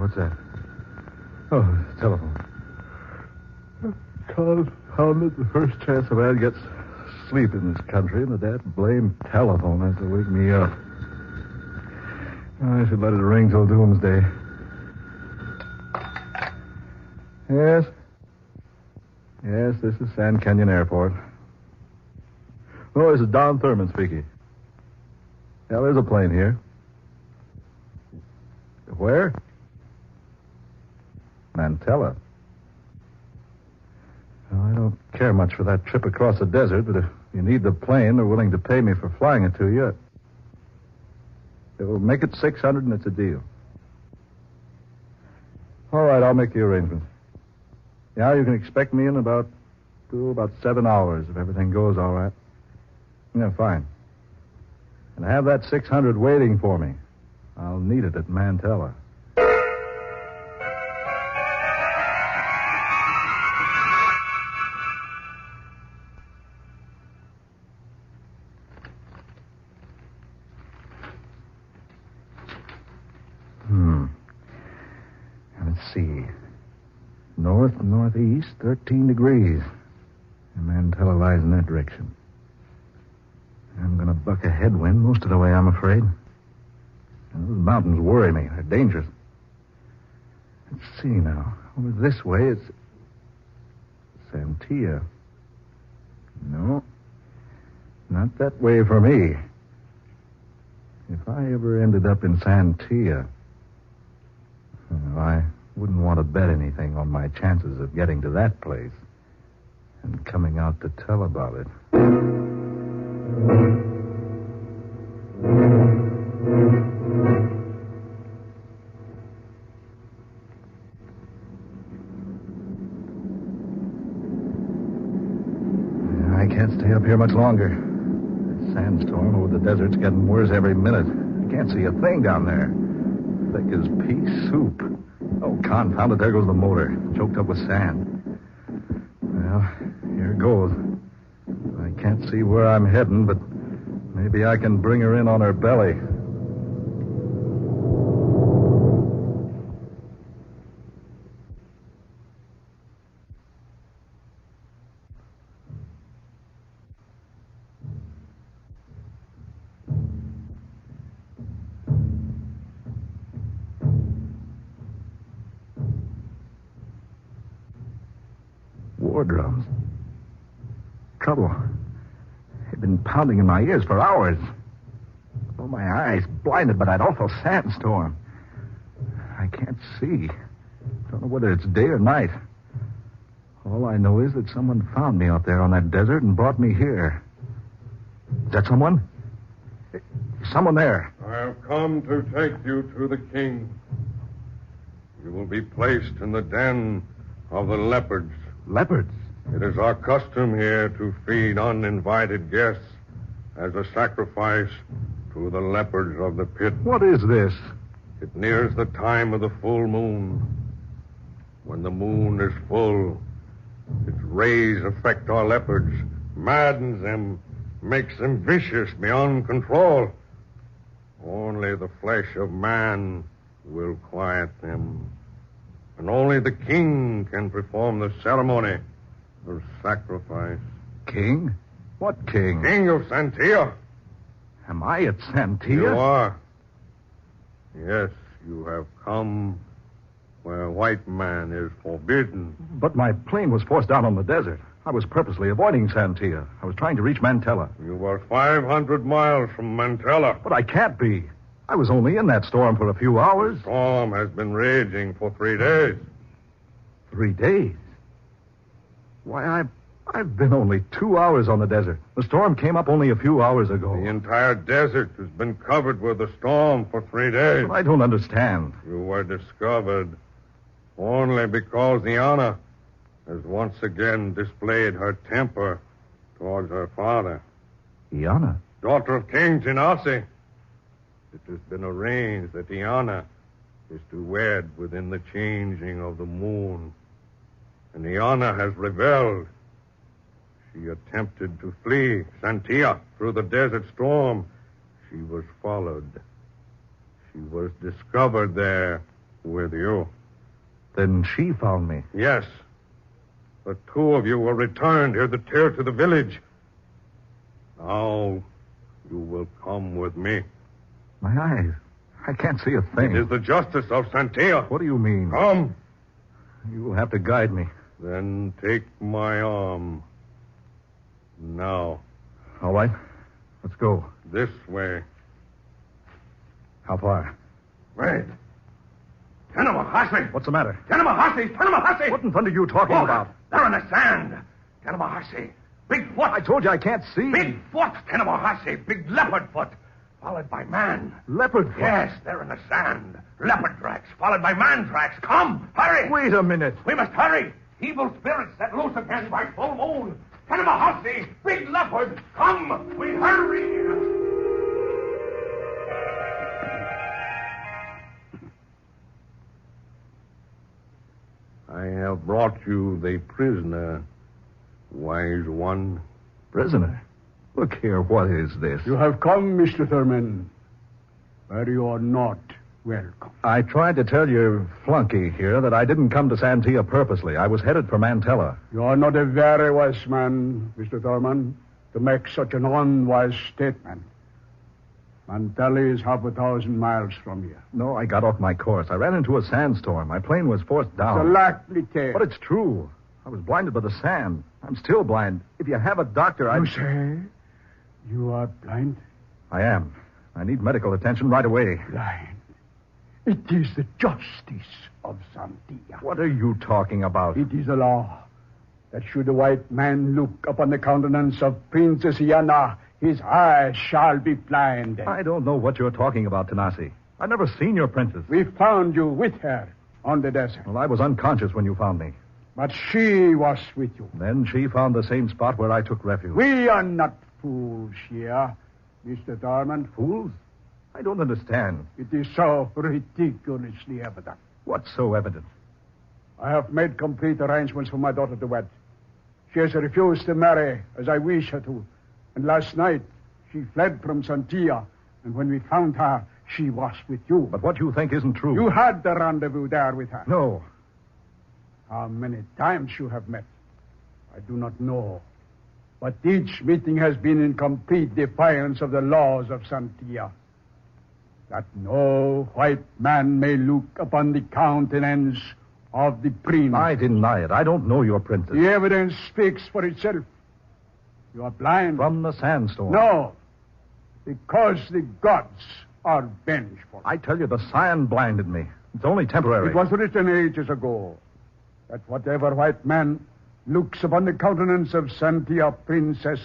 What's that? Oh, telephone. Confounded. The first chance a man gets sleep in this country, and the blamed telephone has to wake me up. I should let it ring till doomsday. Yes? Yes, this is Sand Canyon Airport. Oh, this is Don Thurman speaking. Yeah, there's a plane here. Where? Mantella. Well, I don't care much for that trip across the desert, but if you need the plane, they're willing to pay me for flying it to you. It will make it $600 and it's a deal. All right, I'll make the arrangements. Yeah, you can expect me in about 7 hours if everything goes all right. Yeah, fine. And have that 600 waiting for me. I'll need it at Mantella. Let's see. Northeast, 13 degrees. And Mantella lies in that direction. I'm going to buck a headwind most of the way, I'm afraid. And those mountains worry me. They're dangerous. Let's see now. Over this way, it's Santia. No, not that way for me. If I ever ended up in Santia, well, I wouldn't want to bet anything on my chances of getting to that place and coming out to tell about it. I can't stay up here much longer. That sandstorm over the desert's getting worse every minute. I can't see a thing down there. Thick as pea soup. Oh, confound it, there goes the motor, choked up with sand. Well, here goes. I can't see where I'm heading, but maybe I can bring her in on her belly. War drums. Trouble. They've been pounding in my ears for hours. Oh, my eyes blinded by that awful sandstorm. I can't see. Don't know whether it's day or night. All I know is that someone found me out there on that desert and brought me here. Is that someone? Someone there. I have come to take you to the king. You will be placed in the den of the leopards. Leopards? It is our custom here to feed uninvited guests as a sacrifice to the leopards of the pit. What is this? It nears the time of the full moon. When the moon is full, its rays affect our leopards, maddens them, makes them vicious beyond control. Only the flesh of man will quiet them. And only the king can perform the ceremony of sacrifice. King? What king? King of Santia. Am I at Santia? You are. Yes, you have come where white man is forbidden. But my plane was forced down on the desert. I was purposely avoiding Santia. I was trying to reach Mantella. You were 500 miles from Mantella. But I can't be. I was only in that storm for a few hours. The storm has been raging for 3 days. 3 days? Why, I've been only 2 hours on the desert. The storm came up only a few hours ago. The entire desert has been covered with the storm for 3 days. But I don't understand. You were discovered only because Iana has once again displayed her temper towards her father. Iana? Daughter of King Genasi. It has been arranged that Iana is to wed within the changing of the moon. And Iana has rebelled. She attempted to flee Santia through the desert storm. She was followed. She was discovered there With you. Then she found me. Yes. The two of you were returned here to the village. Now, you will come with me. My eyes. I can't see a thing. It is the justice of Santia. What do you mean? Come. You'll have to guide me. Then take my arm. Now. All right. Let's go. This way. How far? Wait. Tanamahasi! What's the matter? Tanamahasi! What in thunder are you talking about? They're in the sand. Tanamahasi. Big foot. I told you I can't see. Big foot, Tanamahasi. Big leopard foot. Followed by man. Leopard foot? Yes, they're in the sand. Leopard tracks, followed by man tracks. Come, hurry. Wait a minute. We must hurry. Evil spirits set loose again by full moon. Tanamahasi, big leopard. Come, we hurry. I have brought you the prisoner, wise one. Prisoner? Look here, what is this? You have come, Mr. Thurman, but you are not welcome. I tried to tell your flunky here that I didn't come to Santia purposely. I was headed for Mantella. You are not a very wise man, Mr. Thurman, to make such an unwise statement. Mantella is 1,000 miles from here. No, I got off my course. I ran into a sandstorm. My plane was forced down. It's a likely tale. But it's true. I was blinded by the sand. I'm still blind. If you have a doctor, You say you are blind? I am. I need medical attention right away. Blind. It is the justice of Santia. What are you talking about? It is a law that should a white man look upon the countenance of Princess Iana, his eyes shall be blind. I don't know what you're talking about, Tanasi. I've never seen your princess. We found you with her on the desert. Well, I was unconscious when you found me. But she was with you. Then she found the same spot where I took refuge. We are not fools here, Mr. Thurman. Fools? I don't understand. It is so ridiculously evident. What's so evident? I have made complete arrangements for my daughter to wed. She has refused to marry as I wish her to. And last night, she fled from Santia. And when we found her, she was with you. But what you think isn't true. You had the rendezvous there with her. No. How many times you have met, I do not know. But each meeting has been in complete defiance of the laws of Santia. That no white man may look upon the countenance of the prince. I deny it. I don't know your princess. The evidence speaks for itself. You are blind. From the sandstorm. No, because the gods are vengeful. I tell you, the sand blinded me. It's only temporary. It was written ages ago that whatever white man looks upon the countenance of Santia Princess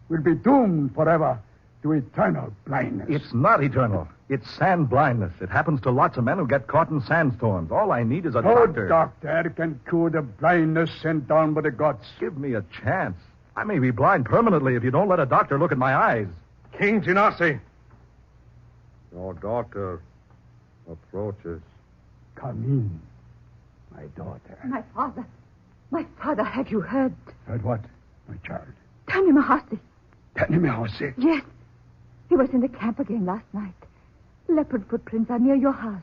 will be doomed forever to eternal blindness. It's not eternal. It's sand blindness. It happens to lots of men who get caught in sandstorms. All I need is a No doctor. doctor can cure the blindness sent down by the gods. Give me a chance. I may be blind permanently if you don't let a doctor look at my eyes. King Genasi, your daughter approaches. Come in, my daughter. My father, have you heard? Heard what, my child? Tanya Mahasi. Tanimahasi. Yes. He was in the camp again last night. Leopard footprints are near your house,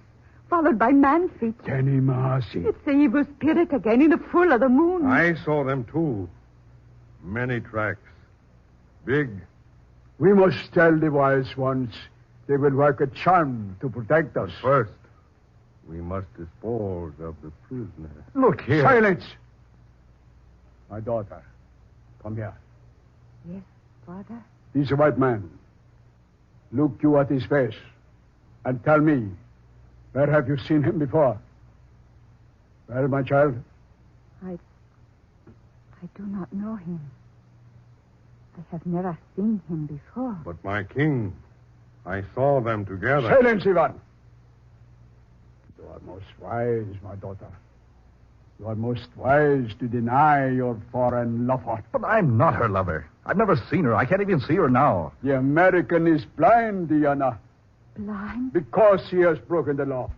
followed by man feet. Tanimahasi. It's the evil spirit again in the full of the moon. I saw them too. Many tracks. Big. We must tell the wise ones they will work a charm to protect us. First, we must dispose of the prisoner. Look here. Silence! My daughter, come here. Yes, father. He's a white man. Look you at his face and tell me, where have you seen him before? Well, my child? I do not know him. I have never seen him before. But my king, I saw them together. Silence, Ivan! You are most wise, my daughter. You are most wise to deny your foreign lover. But I'm not her lover. I've never seen her. I can't even see her now. The American is blind, Diana. Blind? Because he has broken the law.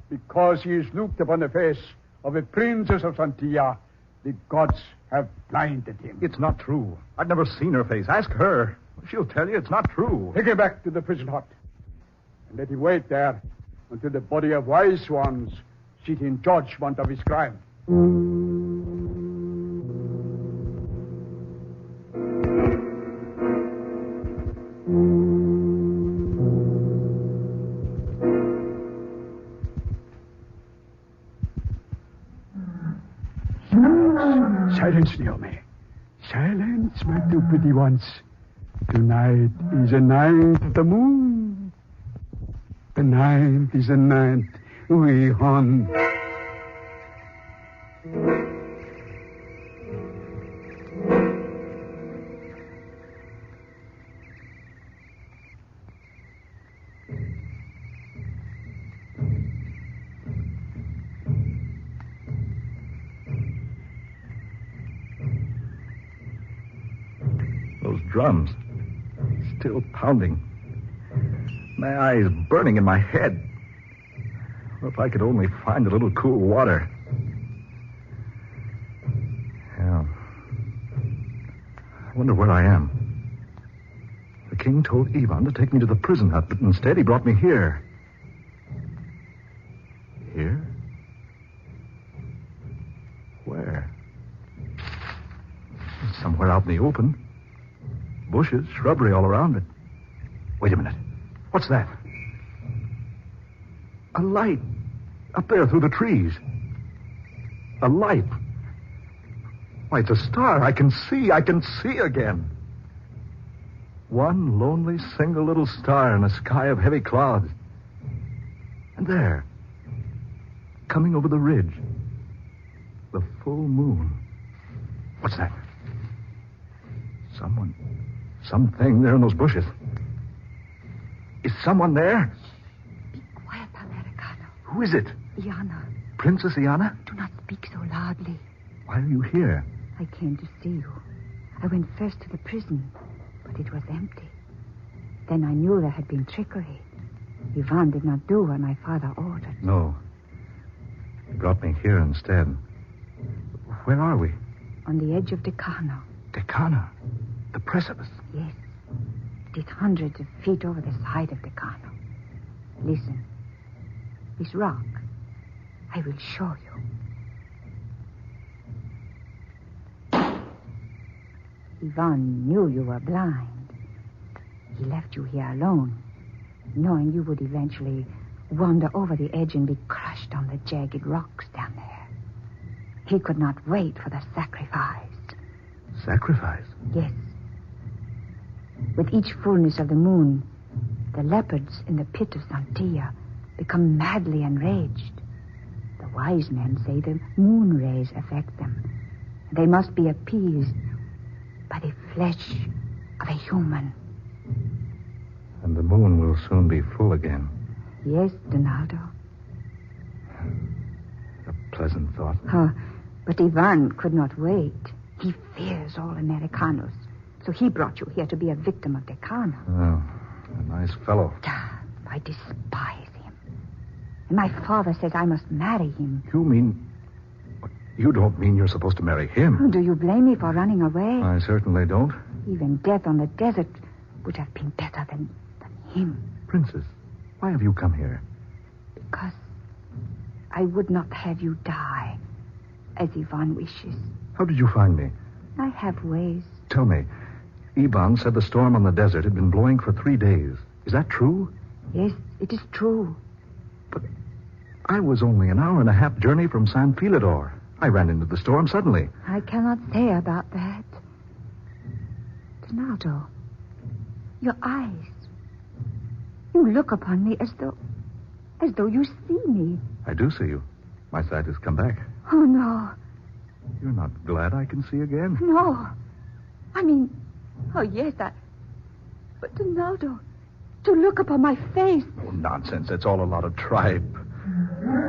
Because he has looked upon the face of a princess of Santia. The gods have blinded him. It's not true. I've never seen her face. Ask her. She'll tell you it's not true. Take him back to the prison hut. And let him wait there until the body of wise ones sit in judgment of his crime. Silence, Naomi. Silence, my two pretty ones. Tonight is a night of the moon. The night is a night we hunt. Those drums, still pounding. My eyes burning in my head. Well, if I could only find a little cool water. Yeah. I wonder where I am. The king told Ivan to take me to the prison hut, but instead he brought me here. Here? Where? Somewhere out in the open. Bushes, shrubbery all around it. Wait a minute. What's that? A light. Up there through the trees. A light. Why, it's a star. I can see again. One lonely, single little star in a sky of heavy clouds. And there, coming over the ridge, the full moon. What's that? Something there in those bushes. Is someone there? Be quiet, Americano. Who is it? Iana. Princess Iana? Do not speak so loudly. Why are you here? I came to see you. I went first to the prison, but it was empty. Then I knew there had been trickery. Ivan did not do what my father ordered. No. He brought me here instead. Where are we? On the edge of Decano. Decana? The precipice? Yes. It is hundreds of feet over the side of Decano. Listen. This rock, I will show you. Ivan knew you were blind. He left you here alone, knowing you would eventually wander over the edge and be crushed on the jagged rocks down there. He could not wait for the sacrifice. Sacrifice? Yes. With each fullness of the moon, the leopards in the pit of Santia become madly enraged. The wise men say the moon rays affect them. They must be appeased by the flesh of a human. And the moon will soon be full again. Yes, Donaldo. A pleasant thought. But Ivan could not wait. He fears all Americanos. So he brought you here to be a victim of Decano. Oh, a nice fellow. I despise him. And my father says I must marry him. You mean... You don't mean you're supposed to marry him? Do you blame me for running away? I certainly don't. Even death on the desert would have been better than him. Princess, why have you come here? Because I would not have you die, as Ivan wishes. How did you find me? I have ways. Tell me, Ivan said the storm on the desert had been blowing for 3 days. Is that true? Yes, it is true. But I was only an hour and a half journey from San Filidor. I ran into the storm suddenly. I cannot say about that. Donaldo, your eyes. You look upon me as though you see me. I do see you. My sight has come back. Oh, no. You're not glad I can see again? No. I mean, oh, yes, but Donaldo, to look upon my face. Oh, nonsense. It's all a lot of tripe.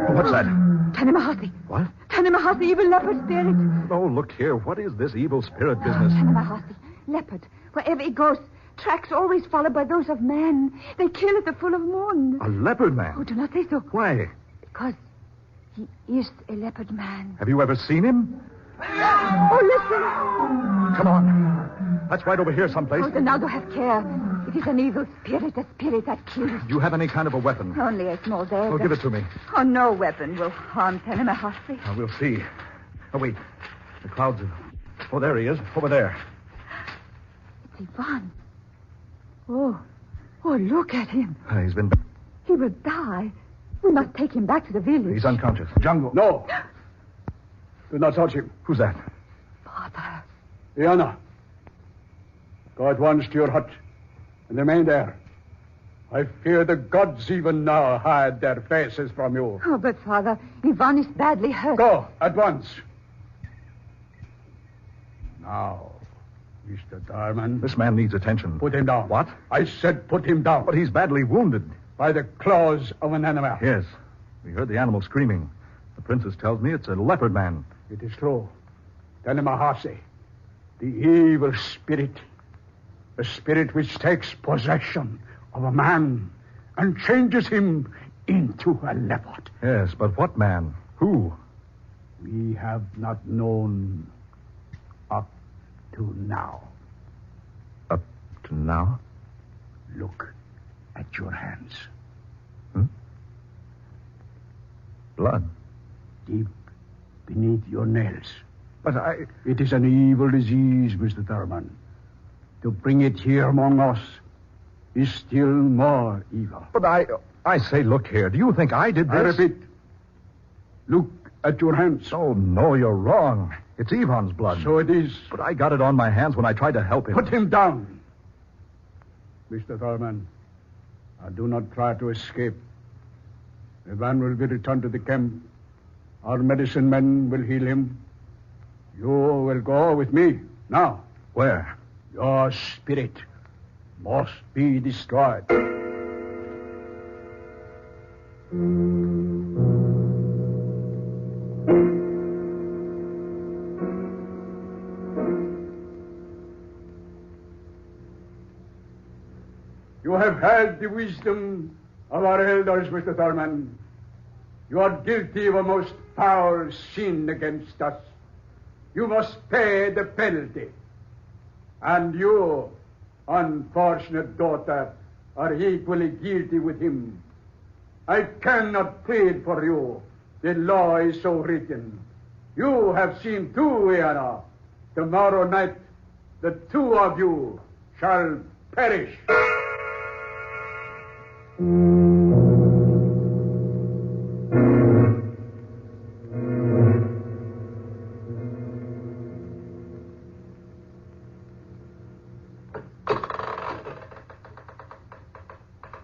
What's that? Tanimahasi. What? Tanimahasi, evil leopard spirit. Oh, look here. What is this evil spirit business? Tanimahasi, leopard. Wherever he goes, tracks always followed by those of man. They kill at the full of moon. A leopard man? Oh, do not say so. Why? Because he is a leopard man. Have you ever seen him? Oh, listen. Come on. That's right over here someplace. Oh, Donaldo, have care. It It is an evil spirit, a spirit that kills. Do you have any kind of a weapon? Only a small dagger. Well, give it to me. Oh, no weapon will harm Panama-Hosty. We'll see. Oh, wait. The clouds are... Oh, there he is. Over there. It's Ivan. Oh, look at him. He's been... He will die. We must take him back to the village. He's unconscious. Jungle. No. Do not touch him. Who's that? Father. Iana, go at once to your hut and remain there. I fear the gods even now hide their faces from you. Oh, but Father, Ivan is badly hurt. Go at once. Now, Mr. Darman. This man needs attention. Put him down. What? I said put him down. But he's badly wounded. By the claws of an animal. Yes. We heard the animal screaming. The princess tells me it's a leopard man. It is true. Tanimahase, the evil spirit. A spirit which takes possession of a man and changes him into a leopard. Yes, but what man? Who? We have not known up to now. Up to now? Look at your hands. Blood. Deep beneath your nails. But It is an evil disease, Mr. Thurman. To bring it here among us is still more evil. But I say, look here. Do you think I did this? I repeat. Look at your hands. Oh, no, you're wrong. It's Ivan's blood. So it is. But I got it on my hands when I tried to help him. Put him down. Mr. Thurman, do not try to escape. Ivan will be returned to the camp. Our medicine men will heal him. You will go with me. Now. Where? Your spirit must be destroyed. You have had the wisdom of our elders, Mr. Thurman. You are guilty of a most foul sin against us. You must pay the penalty. And you, unfortunate daughter, are equally guilty with him. I cannot plead for you. The law is so written. You have seen too, Iana. Tomorrow night, the two of you shall perish.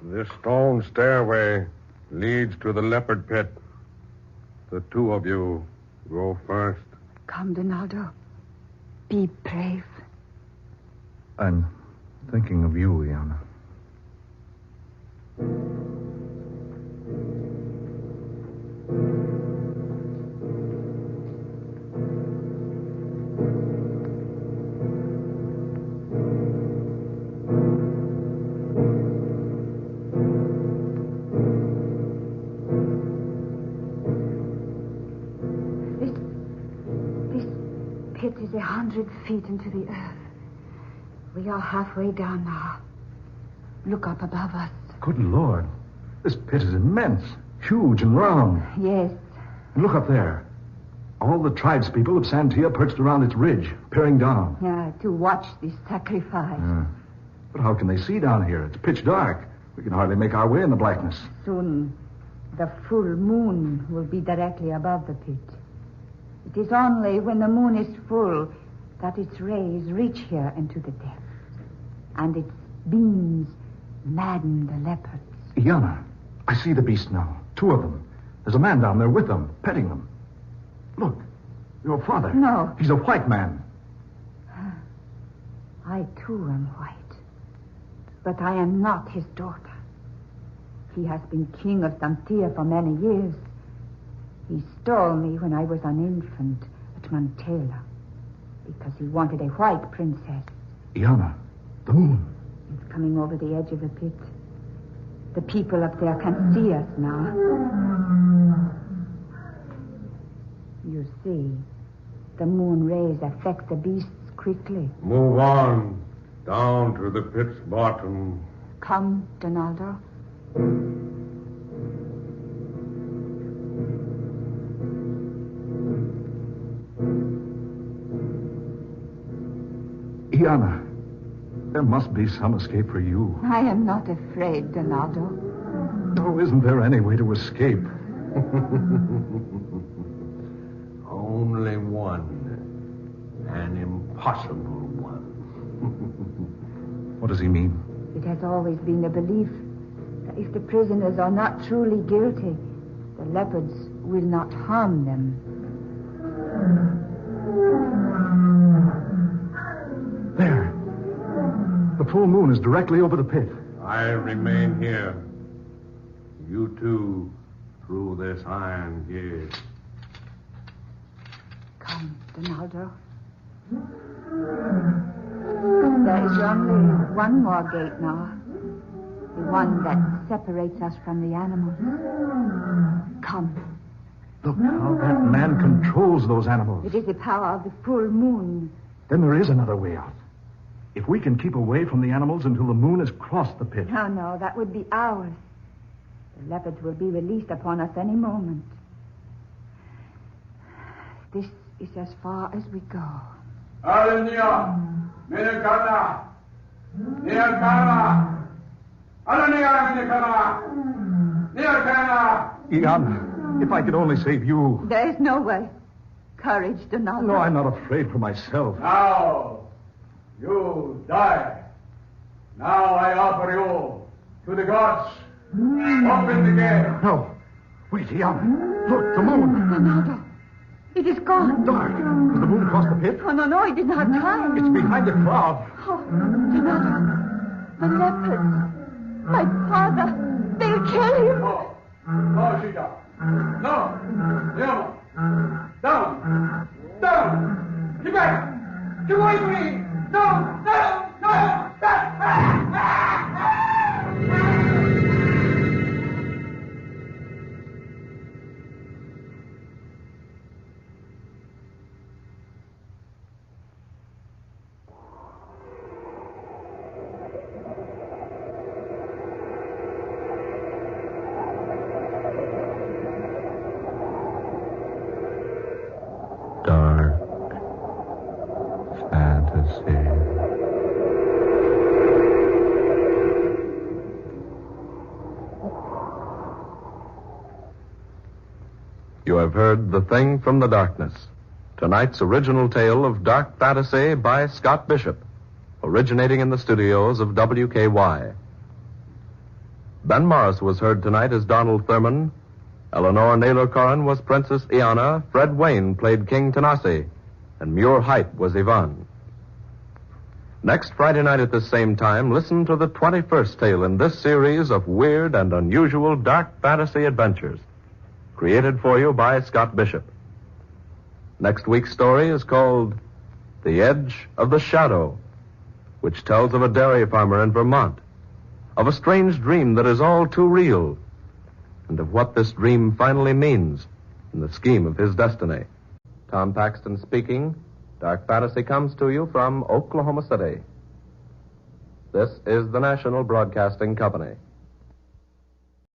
This stone stairway leads to the leopard pit. The two of you go first. Come, Donaldo. Be brave. I'm thinking of you, Iana. Pit is 100 feet into the earth. We are halfway down now. Look up above us. Good Lord. This pit is immense. Huge and round. Yes. And look up there. All the tribespeople of Santia perched around its ridge, peering down. Yeah, to watch this sacrifice. But how can they see down here? It's pitch dark. We can hardly make our way in the blackness. Soon, the full moon will be directly above the pit. It is only when the moon is full that its rays reach here into the depths. And its beams madden the leopards. Iana, I see the beast now. Two of them. There's a man down there with them, petting them. Look, your father. No. He's a white man. I, too, am white. But I am not his daughter. He has been king of Santia for many years. He stole me when I was an infant at Montela because he wanted a white princess. Iana, the moon. It's coming over the edge of the pit. The people up there can see us now. You see, the moon rays affect the beasts quickly. Move on. Down to the pit's bottom. Come, Donaldo. Iana, there must be some escape for you. I am not afraid, Donaldo. No, isn't there any way to escape? Only one. An impossible one. What does he mean? It has always been the belief that if the prisoners are not truly guilty, the leopards will not harm them. There. The full moon is directly over the pit. I remain here. You two through this iron gate. Come, Donaldo. There is only one more gate now. The one that separates us from the animals. Come. Look how that man controls those animals. It is the power of the full moon. Then there is another way out. If we can keep away from the animals until the moon has crossed the pit. No, that would be ours. The leopards will be released upon us any moment. This is as far as we go. Alenia, Minakana, Niakana, Alenia, Minakana, Niakana. Iana, if I could only save you. There is no way. Courage, Donaldo. No, I'm not afraid for myself. Now, you die. Now I offer you to the gods. Open the gate. No. Wait, Iana. Look, the moon. Donaldo, it is gone. Dark. Has the moon crossed the pit? Oh, no, it did not time. It's behind the cloud. Oh, Donaldo, the leopards. My father, they'll kill him. No, Sheeta. No. No. Down. Down. Get back. Get away from me. No. No. No. Dark fantasy. You have heard The Thing from the Darkness, tonight's original tale of dark fantasy by Scott Bishop, originating in the studios of WKY. Ben Morris was heard tonight as Donald Thurman. Eleanor Naylor Corrin was Princess Iana. Fred Wayne played King Tanasi. And Muir Height was Yvonne. Next Friday night at this same time, listen to the 21st tale in this series of weird and unusual dark fantasy adventures, created for you by Scott Bishop. Next week's story is called The Edge of the Shadow, which tells of a dairy farmer in Vermont, of a strange dream that is all too real, and of what this dream finally means in the scheme of his destiny. Tom Paxton speaking. Dark Fantasy comes to you from Oklahoma City. This is the National Broadcasting Company.